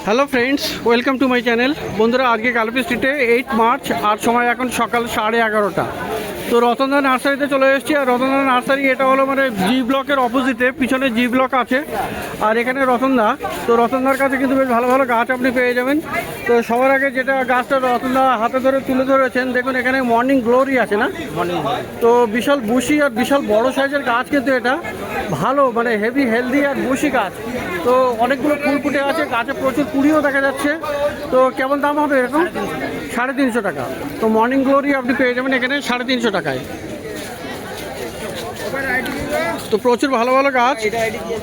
Hello friends, welcome to my channel. বন্ধুরা, আজকে গালপি স্ট্রিটে 8 মার্চ আর সময় এখন সকাল 11:30। তো রতনদা নার্সারিতে চলে এসেছি। আর রতনদা নার্সারি এটা হলো মানে জি ব্লকের অপোজিটে, পিছনে জি ব্লক আছে আর এখানে রতনদা। তো রতনদার কাছে কিন্তু বেশ ভালো ভালো গাছ আপনি পেয়ে যাবেন। তো সবার আগে যেটা গাছটা রতনদা হাতে ধরে তুলে ধরেছেন, দেখুন এখানে মর্নিং গ্লোরি আছে না, তো বিশাল বুশি আর বিশাল বড় সাইজের গাছ, কিন্তু এটা ভালো মানে হেভি হেলদি আর বুশি গাছ। তো অনেকগুলো ফুল ফুটে আছে, গাছে প্রচুর কুড়িও দেখা যাচ্ছে। তো কেমন দাম হবে এরকম? 350 টাকা। তো মর্নিং গ্লোরি আপনি পেয়ে যাবেন এখানে 350 টাকায়। তো প্রচুর ভালো ভালো গাছ।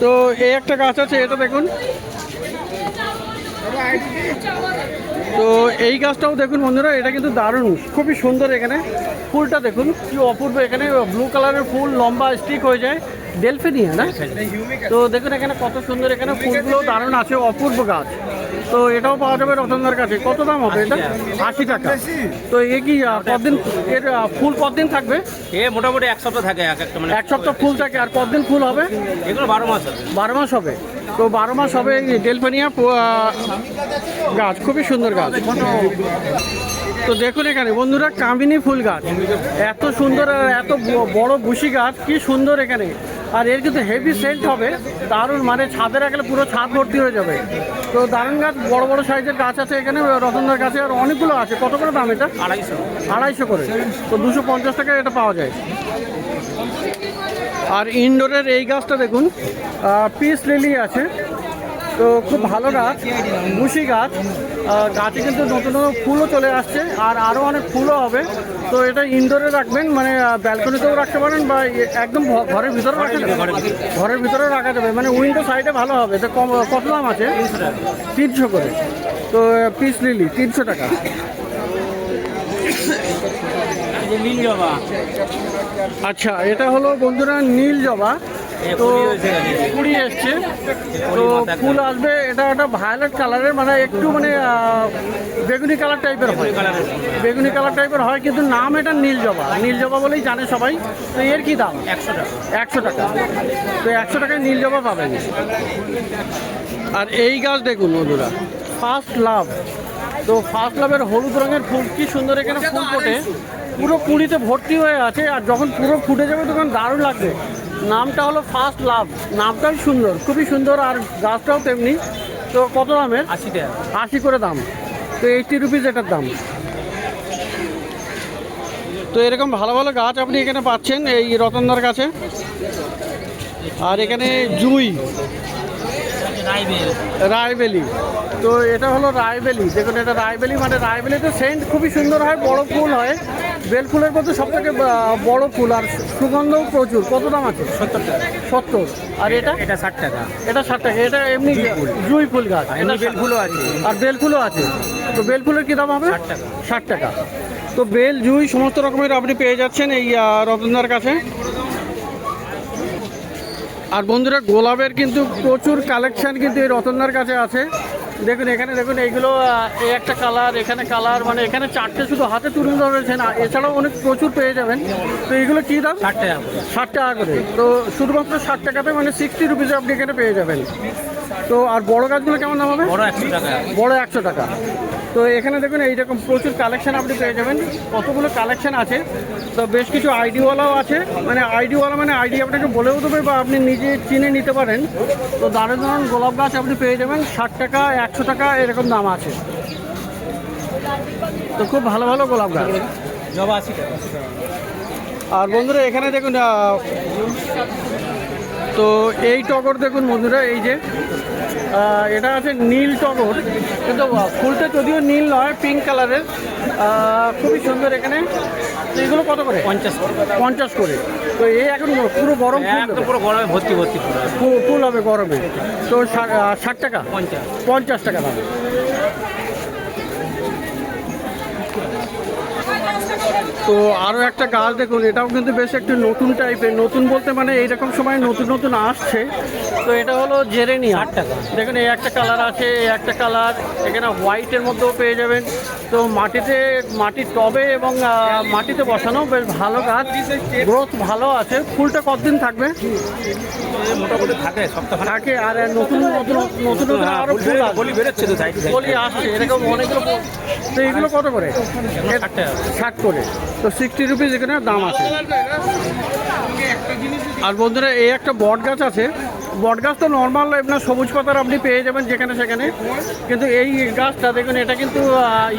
তো এই একটা গাছ আছে, এটা দেখুন। তো এই গাছটাও দেখুন বন্ধুরা, এটা কিন্তু দারুণ, খুবই সুন্দর। এখানে ফুলটা দেখুন কি অপূর্ব, এখানে ব্লু কালারের ফুল, লম্বা স্টিক হয়ে যায়, ডেলফিনিয়া না। তো দেখুন এখানে কত সুন্দর, এখানে ফুলগুলো দারুণ আছে, অপূর্ব গাছ। তো এটাও পাওয়া যাবে রতনদার কাছে। কত দাম হবে এটা? 80 টাকা। তো এ কি কতদিন এর ফুল কতদিন থাকবে? এ মোটামুটি এক সপ্তাহ থাকে, এক সপ্তাহ ফুল থাকে। আর কতদিন ফুল হবে? এগুলো 12 মাস হবে। 12 মাস হবে। তো 12 মাস হবে এই ডেলফিনিয়া গাছ, খুবই সুন্দর গাছ। তো দেখুন এখানে বন্ধুরা কামিনী ফুল গাছ, এত সুন্দর আর এত বড় বুশি গাছ, কি সুন্দর এখানে। আর এর কিন্তু হেভি সেন্ট হবে, দারুণ, মানে ছাদে রাখলে পুরো ছাদ ভর্তি হয়ে যাবে। তো দারুণ গাছ, বড় বড় সাইজের গাছ আছে এখানে রতনদার কাছে, আর অনেকগুলো আছে। কত করে দাম এটা? 250 করে। তো 250 টাকা এটা পাওয়া যায়। আর ইনডোরের এই গাছটা দেখুন, পিস লিলি আছে। তো খুব ভালো গাছ, বুশি গাছ। গাছে কিন্তু নতুন নতুন ফুলও চলে আসছে, আর আরও অনেক ফুলও হবে। তো এটা ইনডোরে রাখবেন, মানে ব্যালকনিতেও রাখতে পারেন বা একদম ঘরের ভিতরে রাখা যাবে। ঘরের ভিতরে রাখা যাবে, মানে উইন্ডো সাইডে ভালো হবে। তো কত দাম আছে? 300 করে। তো পিস লিলি 300 টাকা। নীল জবা, আচ্ছা, এটা হলো বন্ধুরা নীল জবা। তো কুড়ি এসছে, তো ফুল আসবে। এটা একটা ভায়োলেট কালারের, মানে একটু মানে বেগুনি কালার টাইপের হয়, বেগুনি কালার টাইপের হয়, কিন্তু নাম এটা নীল জবা। নীল জবা বলেই জানে সবাই। তো এর কি দাম? 100 টাকা। 100 টাকা। তো 100 টাকায় নীল জবা পাবেন। আর এই গাছ দেখুন বন্ধুরা, ফার্স্ট লাভ। তো ফার্স্ট লাভের হলুদ রঙের ফুল, কি সুন্দর এখানে ফুল ফোটে, পুরো কুড়িতে ভর্তি হয়ে আছে। আর যখন পুরো ফুটে যাবে তখন দারুণ লাগবে। নামটা হলো ফার্স্ট লাভ, নামটাই সুন্দর, খুবই সুন্দর, আর গাছটাও তেমনি। তো কত দামের? 80 টাকা। 80 করে দাম। তো 80 রুপিস এটার দাম। তো এরকম ভালো ভালো গাছ আপনি এখানে পাচ্ছেন এই রতনদার কাছে। আর এখানে জুই, রায়বেলি। তো এটা হলো রায়বেলি, দেখুন এটা রায়বেলি, মানে রায়বেলিতে সেন্ট খুবই সুন্দর হয়, বড় ফুল হয়, বেল ফুলের মধ্যে সব থেকে বড় ফুল, আর সুগন্ধও প্রচুর। কত দাম আছে? 70 টাকা। 70। আর এটা? এটা 60 টাকা। এটা 60 টাকা। এটা এমনি জুই ফুল গাছ, এটা বেল ফুলও আছে। আর বেল ফুলও আছে। তো বেল ফুলের কী দাম হবে? 60 টাকা। 60 টাকা। তো বেল, জুই সমস্ত রকমের আপনি পেয়ে যাচ্ছেন এই রতনদার কাছে। আর বন্ধুরা, গোলাপের কিন্তু প্রচুর কালেকশান কিন্তু এই রতনদার কাছে আছে। দেখুন এখানে, দেখুন এইগুলো, এই একটা কালার, এখানে কালার, মানে এখানে 4টে শুধু হাতে তুলে ধরেছেন, এছাড়াও অনেক প্রচুর পেয়ে যাবেন। তো এইগুলো কী দাম? 60 টাকা। 60 টাকা করে। তো শুধুমাত্র 60 টাকাতে, মানে 60 রুপিসে আপনি এখানে পেয়ে যাবেন। তো আর বড় গাছগুলো কেমন দাম হবে? বড় 100 টাকা। বড় 100 টাকা। তো এখানে দেখুন এইরকম প্রচুর কালেকশান আপনি পেয়ে যাবেন, কতগুলো কালেকশান আছে। তো বেশ কিছু আইডিওয়ালাও আছে, মানে আইডিওয়ালা মানে আইডি আপনাকে বলেও দেবে বা আপনি নিজে চিনে নিতে পারেন। তো দারুণ দারুণ গোলাপ গাছ আপনি পেয়ে যাবেন, 60 টাকা, 100 টাকা এরকম দাম আছে। তো খুব ভালো ভালো গোলাপ গাছ। জবা 80 টাকা। আর বন্ধুরা এখানে দেখুন, তো এই টগর দেখুন বন্ধুরা, এই যে এটা আছে নীল টগর, কিন্তু ফুলটা যদিও নীল নয়, পিঙ্ক কালারের, খুবই সুন্দর এখানে। তো এগুলো কত করে? 50 করে। তো এই এখন পুরো গরম পুরো গরমে ভর্তি ভর্তি ফুল হবে গরমে। তো 60 টাকা। 50 টাকা দাম। তো তো আরও একটা গাছ দেখুন, এটাও কিন্তু বেশ একটু নতুন টাইপের, নতুন বলতে মানে এইরকম সময় নতুন নতুন আসছে। তো এটা হলো জেরেনিয়া। 60 টাকা। দেখুন এই একটা কালার আছে, এই একটা কালার, এখানে হোয়াইটের মধ্যেও পেয়ে যাবেন। তো মাটির টবে এবং মাটিতে বসানো বেশ ভালো গাছ, গ্রোথ ভালো আছে। ফুলটা কতদিন থাকবে? মোটামুটি থাকে সপ্তাহ থাকে। আর নতুন নতুন নতুন নতুন আরও ফুল আছে, বলি বেরোচ্ছে তো সাইড কলি আসছে এরকম অনেকগুলো। তো এগুলো কত করে? 60 টাকা। 60 করে। তো 60 রুপিস এখানে দাম আছে। আর বন্ধুরা এই একটা বট গাছ আছে। বট গাছ তো নর্মাল আপনার সবুজ পাতার আপনি পেয়ে যাবেন যেখানে সেখানে, কিন্তু এই গাছটা দেখুন এটা কিন্তু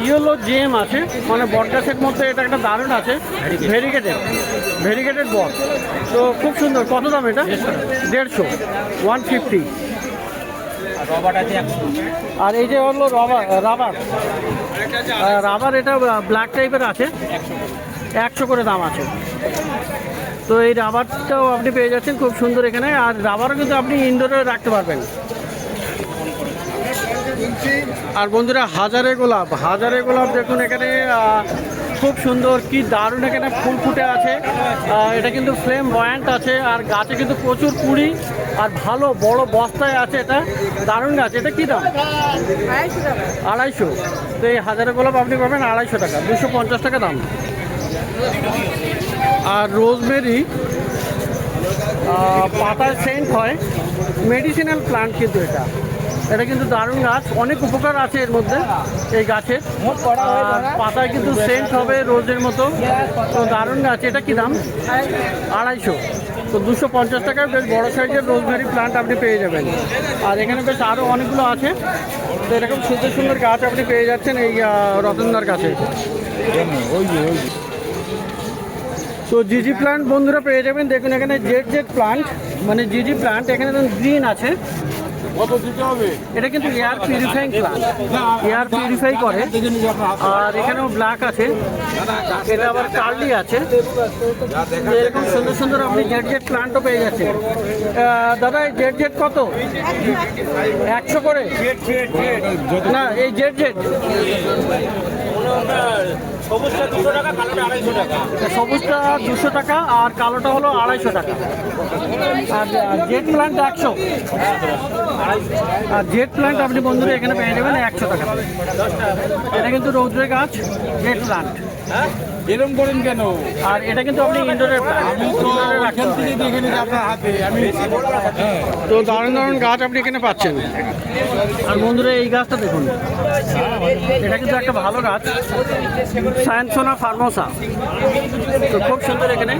ইয়েলো জেম আছে, মানে বট গাছের মধ্যে এটা একটা দারুণ আছে, ভেরিগেটেড বট। তো খুব সুন্দর। কত দাম এটা? 150, 150। রবার আছে 100। আর এই যে হলো রাবার এটা ব্ল্যাক টাইপের আছে, 100 করে দাম আছে। তো এই রাবারটাও আপনি পেয়ে যাচ্ছেন খুব সুন্দর এখানে। আর রাবারও কিন্তু আপনি ইনডোরে রাখতে পারবেন। আর বন্ধুরা হাজারে গোলাপ দেখুন এখানে খুব সুন্দর, কি দারুণ এখানে ফুল ফুটে আছে। এটা কিন্তু ফ্লেম বয়ান্ট আছে, আর গাছে কিন্তু প্রচুর কুড়ি, আর ভালো বড় বস্তায় আছে। এটা দারুণ গাছ। এটা কী দাম? 250। তো এই হাজারে গোলাপ আপনি পাবেন 250 টাকা, 250 টাকা দাম। আর রোজমেরি পাতার সেন্ট হয়, মেডিসিনাল প্লান্ট কিন্তু এটা কিন্তু দারুণ গাছ, অনেক উপকার আছে এর মধ্যে এই গাছের। আর পাতায় কিন্তু সেন্ট হবে রোজের মতো। তো দারুণ গাছ। এটা কি দাম? 250। তো 250 টাকায় বেশ বড়ো সাইজের রোজমেরি প্লান্ট আপনি পেয়ে যাবেন। আর এখানে বেশ আরও অনেকগুলো আছে। তো এরকম সুন্দর সুন্দর গাছ আপনি পেয়ে যাচ্ছেন এই রতনদার কাছে। তো জিজি প্লান্ট বন্ধুরা পেয়ে যাবেন। দেখুন এখানে জেড প্লান্ট, মানে জিজি প্লান্ট। এখানে দেখুন গ্রিন আছে। এটা কিন্তু air purifying plant, air purify করে। আর এখানেও ব্ল্যাক আছে, এটা আবার কার্লি আছে। এরকম সুন্দর সুন্দর আপনি জেড প্লান্টও পেয়ে যাচ্ছেন। দাদা এই জেড কত? 100 করে না? এই জেড সবুজটা 200 টাকা, কালোটা 250 টাকা। সবুজটা 200 টাকা আর কালোটা হলো 250 টাকা। আর জেড প্লান্ট 100। আর জেড প্লান্ট আপনি বন্ধুরা এখানে পেয়ে যাবেন 100 টাকা। এটা কিন্তু রৌদ্রের গাছ, জেড প্লান্ট। এরকম করেন কেন? আর এটা কিন্তু আপনি ইনডোরে তো দারুণ দারুণ গাছ আপনি এখানে পাচ্ছেন। আর বন্ধুরা এই গাছটা দেখুন, এটা কিন্তু একটা ভালো গাছ, সায়েন্সোনা ফার্মোসা। তো খুব সুন্দর এখানে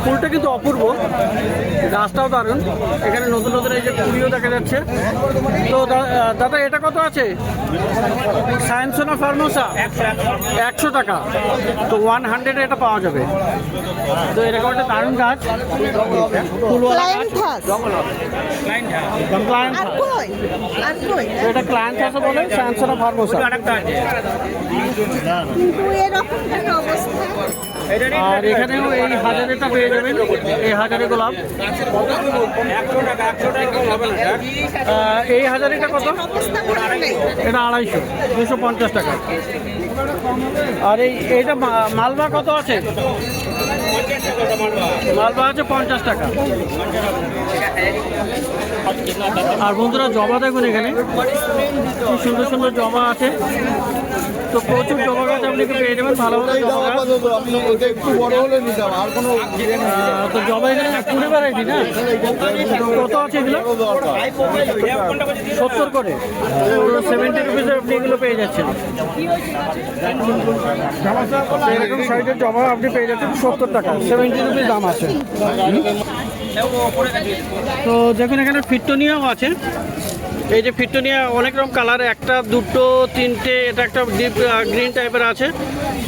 ফুলটা কিন্তু অপূর্ব, গাছটাও দারুণ। এখানে নতুন নতুন এই যে কুড়িও দেখা যাচ্ছে। তো দাদা এটা কত আছে? সায়েন্সোনা ফার্মোসা 100 টাকা। তো 100 এটা পাওয়া যাবে। তো এরকম একটা দারুণ গাছ, ফুলওয়ালা গাছ। এটা ক্লায়েন্থাসও বলে, সায়েন্সোনা ফার্মোসা। আর এখানেও এই হাজারেটা পেয়ে যাবেন, এই হাজারে গোলাপ। এই হাজারিটা কত? এটা 250, 250 টাকা। আর এইটা মালবা কত আছে? মালবা আছে 50 টাকা। আর বন্ধুরা জবা দেখুন এখানে কি সুন্দর সুন্দর জবা আছে। তো প্রচুর জবা গাছ আপনি পেয়ে যাবেন, ভালো ভালো জবা গাছ। তো জবা এখানে কুড়ি ভ্যারাইটি না? কত আছে এগুলো? 70 করে। 70 রুপিসে আপনি এগুলো পেয়ে যাচ্ছেন। এরকম সাইজের জবা আপনি পেয়ে যাচ্ছেন 70 টাকা, 70 রুপিস দাম আছে। তো দেখুন এখানে ফিট্টোনিয়াও আছে। এই যে ফিট্টোনিয়া অনেক রকম কালার, একটা দুটো তিনটে, এটা একটা ডিপ গ্রিন টাইপের আছে।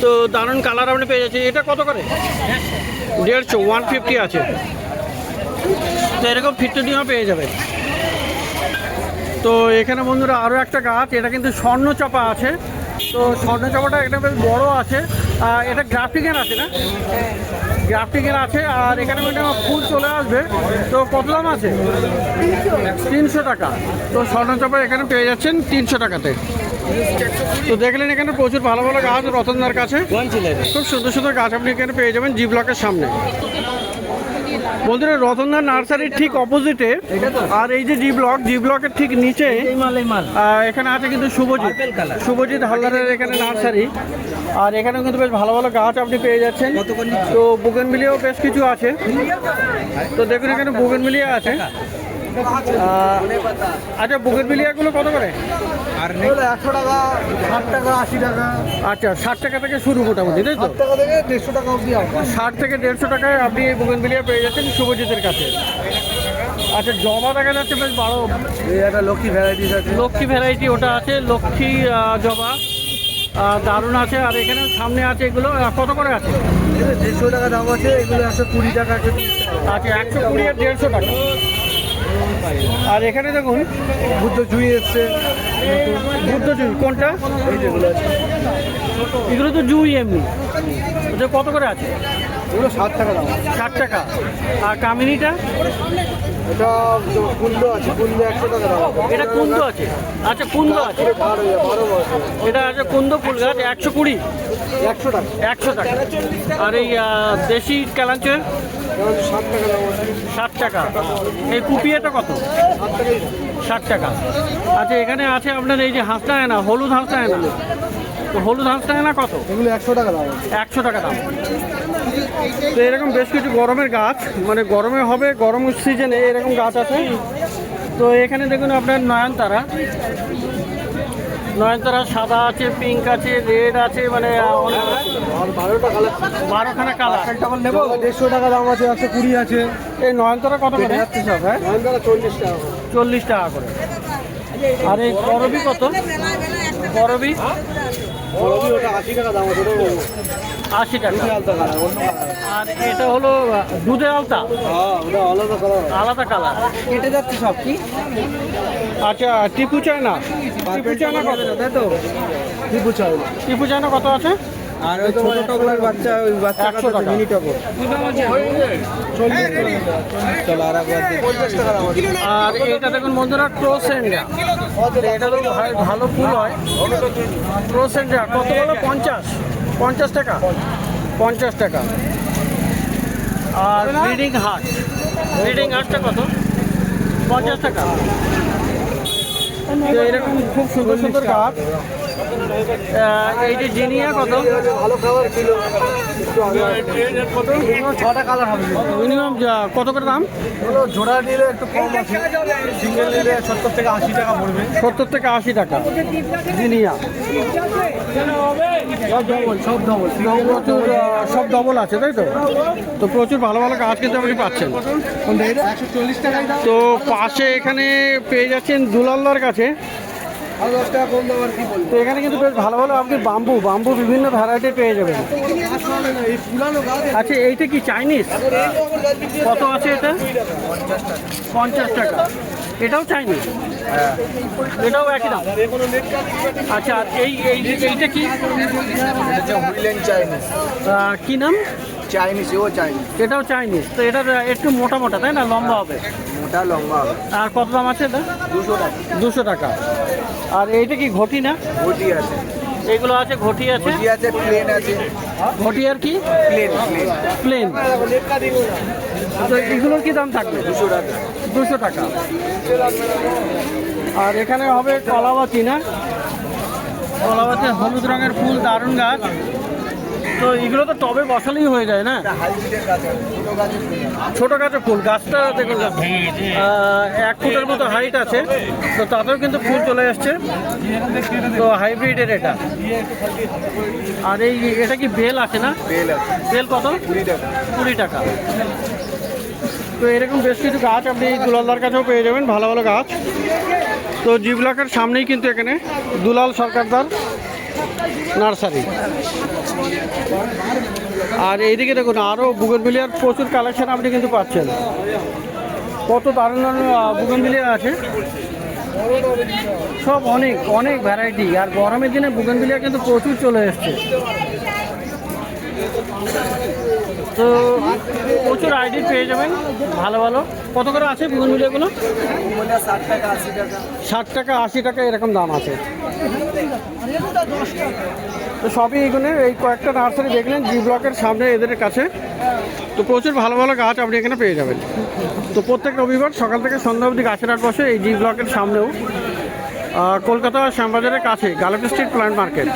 তো দারুণ কালার আপনি পেয়ে যাচ্ছেন। এটা কত করে? 150, 150 আছে। তো এরকম ফিট্টোনিয়াও পেয়ে যাবে। তো এখানে বন্ধুরা আরও একটা গাছ, এটা কিন্তু স্বর্ণচাপা আছে। তো স্বর্ণচাপাটা এটা বেশ বড় আছে। এটা গ্রাফটিংয়ের আছে না? গ্রাফটিংয়ের আছে। আর এখানে ফুল চলে আসবে। তো কত দাম আছে? 300 টাকা। তো স্বর্ণচাপা এখানে পেয়ে যাচ্ছেন 300 টাকাতে। তো দেখলেন এখানে প্রচুর ভালো ভালো গাছ রতনদার কাছে, খুব সুন্দর সুন্দর গাছ আপনি এখানে পেয়ে যাবেন জি ব্লকের সামনে। বন্ধুরা রতনদার নার্সারির ঠিক অপোজিটে, আর এই যে জি ব্লকের ঠিক নিচে এখানে আছে কিন্তু শুভজিৎ হালদারের এখানে নার্সারি। আর এখানেও কিন্তু বেশ ভালো ভালো গাছ আপনি পেয়ে যাচ্ছেন। তো বুগেনভিলিয়াও বেশ কিছু আছে। তো দেখুন এখানে বুগেনভিলিয়া আছে। আচ্ছা বুগেনভিলিয়াগুলো কত করে? আর 100 টাকা, 60 টাকা, 80 টাকা। আচ্ছা 60 টাকা থেকে শুরু মোটামুটি, তাই তো? 60 টাকা থেকে 150 টাকা অবধি আছে। 60 থেকে 150 টাকায় আপনি এই বুগেনভিলিয়া পেয়ে যাচ্ছেন শুভজিতের কাছে। আচ্ছা জবা দেখা যাচ্ছে বেশ বড়, এই একটা লক্ষ্মী ভ্যারাইটিস আছে। লক্ষ্মী ভ্যারাইটি ওটা আছে, লক্ষ্মী জবা দারুণ আছে। আর এখানে সামনে আছে এগুলো কত করে আছে? 150 টাকা দাম আছে, এগুলো 120 টাকা আছে। আচ্ছা 120 আর 150 টাকা। আর এখানে দেখুন বুদ্ধ জুই এসছে, বুদ্ধ জুই কোনটা? এই যেগুলো আছে এগুলো তো জুই এমনি, ওটা কত করে আছে? এগুলো 60 টাকা দাম। 60 টাকা। আর কামিনীটা? এটা কুন্দ আছে, কুন্দ 100 টাকা দাম। এটা কুন্দ আছে। আচ্ছা কুন্দ আছে, 12 বছর, এটা আছে কুন্দ ফুল গাছ 120, 100 টাকা। 100 টাকা। আর এই দেশি ক্যালাঞ্চে 60 টাকা দাম আছে। 60 টাকা। এই কুপিয়াটা কত? 60 টাকা। আচ্ছা এখানে আছে আপনার এই যে হাঁসটায়না, হলুদ হাঁসটায়না, তো হলুদ হাঁসটায়না কত? এগুলো 100 টাকা দাম আছে। 100 টাকা দাম। তো এরকম বেশ কিছু গরমের গাছ, মানে গরমে হবে, গরম সিজনে এরকম গাছ আছে। তো এখানে দেখুন আপনার নয়নতারা সাদা আছে, পিঙ্ক আছে, রেড আছে, মানে অনেক আছে। আর 12টা কালার, 12খানা কালার। একটা করে নেবো। 150 টাকা দাম আছে, 120 আছে। এই নয়নতারা কত করে? যাচ্ছে সব, হ্যাঁ 40 টাকা। 40 টাকা করে। আর এই করবি কত? করবি বড়বি ওটা 80 টাকা দাম আছে। 80 টাকা। আলাদা কালার, অন্য কালার। আর এটা হলো দুধের আলতা, হ্যাঁ ওটা আলাদা কালার। আলাদা কালার। কেটে যাচ্ছে সব কি? আচ্ছা টিপু চায়না, টিপু চায়না কত? তাই তো টিপু চাই। টিপু চায়না কত আছে? আর ওই ছোট টগরের বাচ্চা, ওই বাচ্চা 100 টাকা। মিনি টগর 40 টাকা। চলো আর একবার 50 টাকা দাম আছে। আর এটা দেখুন বন্ধুরা ক্রোসেন্ডা, এটা তো ভালো ফুল হয়। ক্রোসেন্ডা কত বলো? 50 টাকা। 50 টাকা। আর ব্রিডিং হার্টটা কত? 50 টাকা। তো এরকম খুব সুন্দর সুন্দর গাছ। এই যে জিনিয়া কত? ভালো খাবার ছিল একটু আগে। মিনিমাম 6টা কালার হবে। মিনিমাম কত করে দাম? হলো জোড়া নিলে একটু কম আছে, সিঙ্গেল নিলে 70 থেকে 80 টাকা পড়বে। 70 থেকে 80 টাকা জিনিয়া। সব ডবল। প্রচুর সব ডবল আছে, তাই তো? তো প্রচুর ভালো ভালো গাছ কিন্তু আপনি পাচ্ছেন। 140 টাকাই দাম। তো পাশে এখানে পেয়ে যাচ্ছেন দুলালদার কাছে। আর 10 টাকা কম দাম আর কি বলবো। তো এখানে কিন্তু বেশ ভালো ভালো আপনি বাম্বু বিভিন্ন ভ্যারাইটি পেয়ে যাবেন। গাছ হবে না, এই পুরানো গাছ। আচ্ছা এইটা কি চাইনিজ? কত আছে এটা? 50 টাকা। এটাও চাইনিজ? এটাও একই দাম? আচ্ছা আর এইটা কি? হুইল্যান্ড চাইনিজ। কি নাম? চাইনিজ, ও চাইনিজ। এটাও চাইনিজ। তো এটা একটু মোটা মোটা, তাই না? লম্বা হবে। মোটা লম্বা হবে। আর কত দাম আছে এটা? 200 টাকা। 200 টাকা। আর এইটা কি ঘটি না? ঘটি আছে, এগুলো আছে, ঘটি আছে। ঘটি আছে, প্লেন আছে। ঘটি আর কি? প্লেন। প্লেন। তো এগুলোর কি দাম থাকবে? 200 টাকা। 200 টাকা। আর এখানে হবে কলাবাতি না? কলাবাতি হলুদ রঙের ফুল, দারুণ গাছ। তো এগুলো তো টবে বসালেই হয়ে যায় না? হাইব্রিডের গাছ আছে, ছোট গাছ আছে। ছোট গাছের ফুল, গাছটা দেখুন 1 ফুটের মতো হাইট আছে। তো তাতেও কিন্তু ফুল চলে আসছে। তো হাইব্রিডের এটা। আর এটা কি বেল আছে না? বেল আছে, বেল কত? 20 টাকা। 20 টাকা। তো এরকম বেশ কিছু গাছ আপনি দুলালদার কাছেও পেয়ে যাবেন, ভালো ভালো গাছ। তো জি ব্লকের সামনেই কিন্তু এখানে দুলাল সরকারদার নার্সারি। আর এইদিকে দেখুন আরও বুগেনভিলিয়ার প্রচুর কালেকশন আপনি কিন্তু পাচ্ছেন। কত দারুণ দারুণ বুগেনভিলিয়া আছে, সব অনেক ভ্যারাইটি। আর গরমের দিনে বুগেনভিলিয়া কিন্তু প্রচুর চলে এসছে। তো প্রচুর আইডি পেয়ে যাবেন ভালো ভালো। কত করে আছে বুগনভিলিয়াগুলো? 60 টাকা 80 টাকা এরকম দাম আছে। তো সবই এখানে এই কয়েকটা নার্সারি দেখলেন জি ব্লকের সামনে এদের কাছে। তো প্রচুর ভালো ভালো গাছ আপনি এখানে পেয়ে যাবেন। তো প্রত্যেক রবিবার সকাল থেকে সন্ধ্যা অবধি গাছের হাট বসে এই জি ব্লকের সামনেও, কলকাতা শ্যামবাজারের কাছে গালাপি স্ট্রিট প্ল্যান্ট মার্কেট।